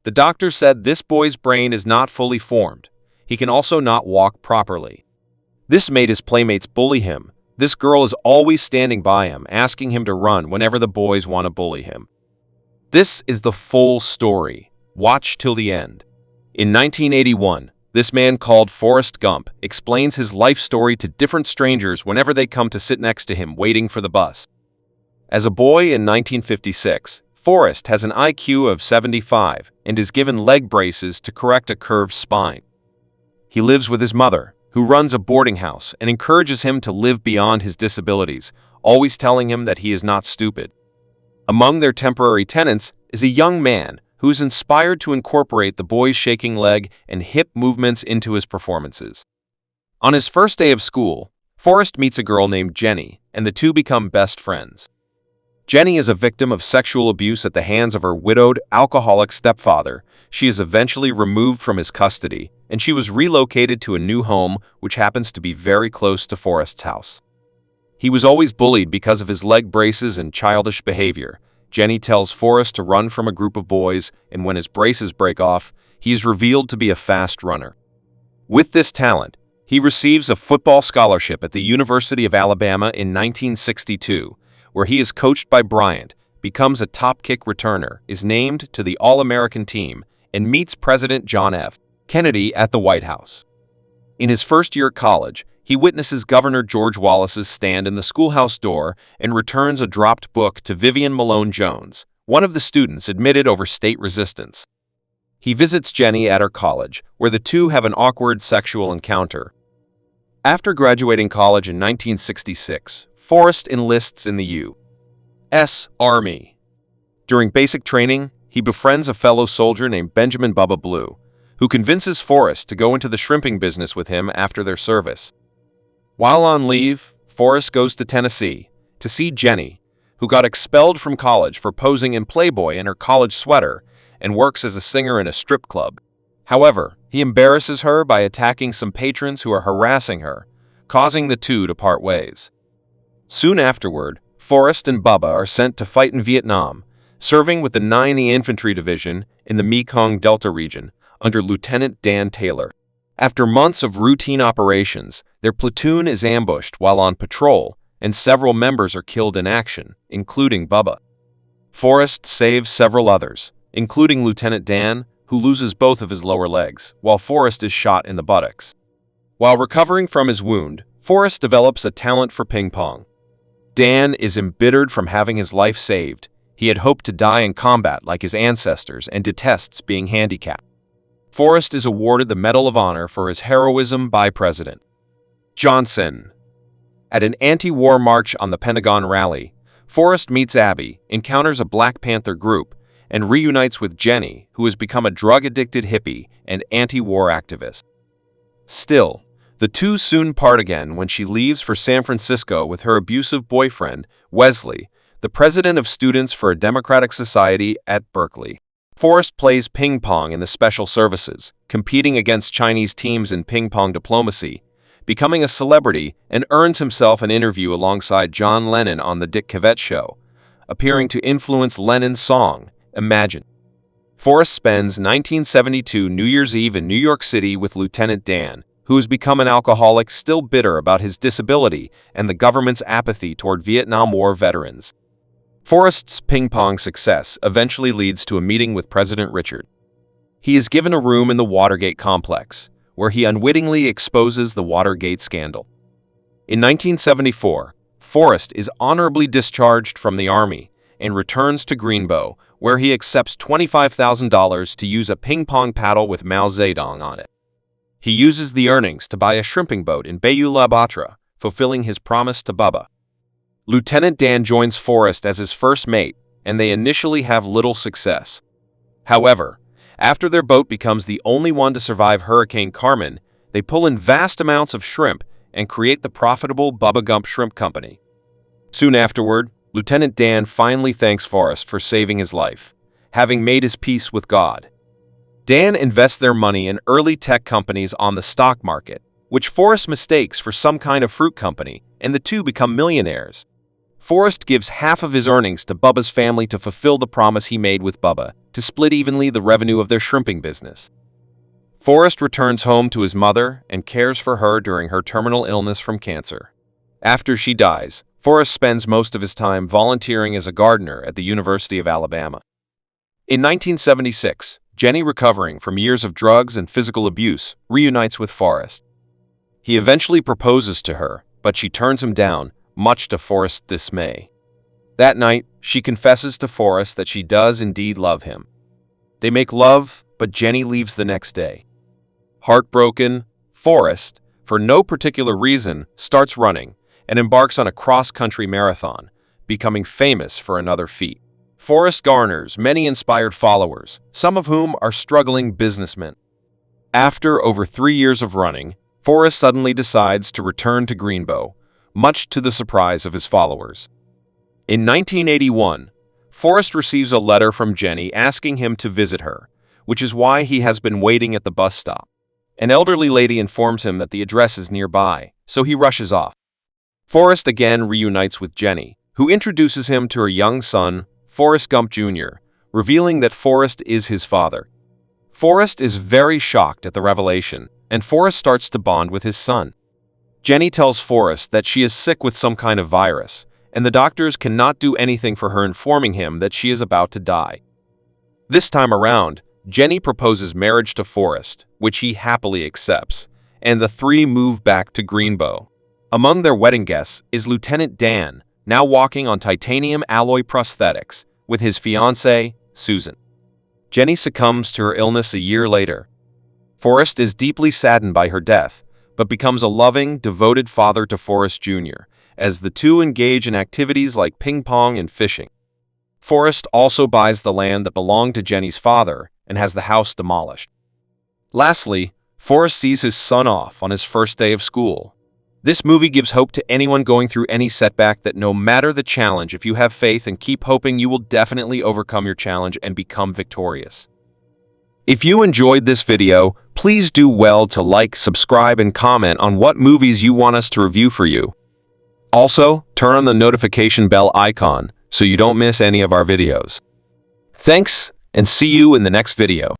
The doctor said this boy's brain is not fully formed. He can also not walk properly. This made his playmates bully him. This girl is always standing by him, asking him to run whenever the boys want to bully him. This is the full story. Watch till the end. In 1981, this man called Forrest Gump explains his life story to different strangers whenever they come to sit next to him waiting for the bus. As a boy in 1956, Forrest has an IQ of 75 and is given leg braces to correct a curved spine. He lives with his mother, who runs a boarding house and encourages him to live beyond his disabilities, always telling him that he is not stupid. Among their temporary tenants is a young man who is inspired to incorporate the boy's shaking leg and hip movements into his performances. On his first day of school, Forrest meets a girl named Jenny, and the two become best friends. Jenny is a victim of sexual abuse at the hands of her widowed, alcoholic stepfather. She is eventually removed from his custody, and she was relocated to a new home which happens to be very close to Forrest's house. He was always bullied because of his leg braces and childish behavior. Jenny tells Forrest to run from a group of boys, and when his braces break off, he is revealed to be a fast runner. With this talent, he receives a football scholarship at the University of Alabama in 1962, where he is coached by Bryant, becomes a top kick returner, is named to the All-American team, and meets President John F. Kennedy at the White House. In his first year at college, he witnesses Governor George Wallace's stand in the schoolhouse door and returns a dropped book to Vivian Malone Jones, one of the students admitted over state resistance. He visits Jenny at her college, where the two have an awkward sexual encounter. After graduating college in 1966, Forrest enlists in the U.S. Army. During basic training, he befriends a fellow soldier named Benjamin Bubba Blue, who convinces Forrest to go into the shrimping business with him after their service. While on leave, Forrest goes to Tennessee to see Jenny, who got expelled from college for posing in Playboy in her college sweater and works as a singer in a strip club. However, he embarrasses her by attacking some patrons who are harassing her, causing the two to part ways. Soon afterward, Forrest and Bubba are sent to fight in Vietnam, serving with the 90 Infantry Division in the Mekong Delta region under Lieutenant Dan Taylor. After months of routine operations, their platoon is ambushed while on patrol, and several members are killed in action, including Bubba. Forrest saves several others, including Lieutenant Dan, who loses both of his lower legs, while Forrest is shot in the buttocks. While recovering from his wound, Forrest develops a talent for ping pong. Dan is embittered from having his life saved. He had hoped to die in combat like his ancestors and detests being handicapped. Forrest is awarded the Medal of Honor for his heroism by President Johnson. At an anti-war march on the Pentagon rally, Forrest meets Abby, encounters a Black Panther group, and reunites with Jenny, who has become a drug-addicted hippie and anti-war activist. Still, the two soon part again when she leaves for San Francisco with her abusive boyfriend, Wesley, the president of Students for a Democratic Society at Berkeley. Forrest plays ping pong in the Special Services, competing against Chinese teams in ping pong diplomacy, becoming a celebrity, and earns himself an interview alongside John Lennon on The Dick Cavett Show, appearing to influence Lennon's song, Imagine. Forrest spends 1972 New Year's Eve in New York City with Lieutenant Dan, who has become an alcoholic still bitter about his disability and the government's apathy toward Vietnam War veterans. Forrest's ping-pong success eventually leads to a meeting with President Richard. He is given a room in the Watergate complex, where he unwittingly exposes the Watergate scandal. In 1974, Forrest is honorably discharged from the Army and returns to Greenbow, where he accepts $25,000 to use a ping-pong paddle with Mao Zedong on it. He uses the earnings to buy a shrimping boat in Bayou La Batre, fulfilling his promise to Bubba. Lieutenant Dan joins Forrest as his first mate, and they initially have little success. However, after their boat becomes the only one to survive Hurricane Carmen, they pull in vast amounts of shrimp and create the profitable Bubba Gump Shrimp Company. Soon afterward, Lieutenant Dan finally thanks Forrest for saving his life, having made his peace with God. Dan invests their money in early tech companies on the stock market, which Forrest mistakes for some kind of fruit company, and the two become millionaires. Forrest gives half of his earnings to Bubba's family to fulfill the promise he made with Bubba to split evenly the revenue of their shrimping business. Forrest returns home to his mother and cares for her during her terminal illness from cancer. After she dies, Forrest spends most of his time volunteering as a gardener at the University of Alabama. In 1976, Jenny, recovering from years of drugs and physical abuse, reunites with Forrest. He eventually proposes to her, but she turns him down, much to Forrest's dismay. That night, she confesses to Forrest that she does indeed love him. They make love, but Jenny leaves the next day. Heartbroken, Forrest, for no particular reason, starts running and embarks on a cross-country marathon, becoming famous for another feat. Forrest garners many inspired followers, some of whom are struggling businessmen. After over 3 years of running, Forrest suddenly decides to return to Greenbow, much to the surprise of his followers. In 1981, Forrest receives a letter from Jenny asking him to visit her, which is why he has been waiting at the bus stop. An elderly lady informs him that the address is nearby, so he rushes off. Forrest again reunites with Jenny, who introduces him to her young son, Forrest Gump Jr., revealing that Forrest is his father. Forrest is very shocked at the revelation, and Forrest starts to bond with his son. Jenny tells Forrest that she is sick with some kind of virus, and the doctors cannot do anything for her, informing him that she is about to die. This time around, Jenny proposes marriage to Forrest, which he happily accepts, and the three move back to Greenbow. Among their wedding guests is Lieutenant Dan, now walking on titanium alloy prosthetics, with his fiancée, Susan. Jenny succumbs to her illness a year later. Forrest is deeply saddened by her death, but becomes a loving, devoted father to Forrest Jr., as the two engage in activities like ping pong and fishing. Forrest also buys the land that belonged to Jenny's father and has the house demolished. Lastly, Forrest sees his son off on his first day of school. This movie gives hope to anyone going through any setback that no matter the challenge, if you have faith and keep hoping, you will definitely overcome your challenge and become victorious. If you enjoyed this video, please do well to like, subscribe, and comment on what movies you want us to review for you. Also, turn on the notification bell icon so you don't miss any of our videos. Thanks, and see you in the next video.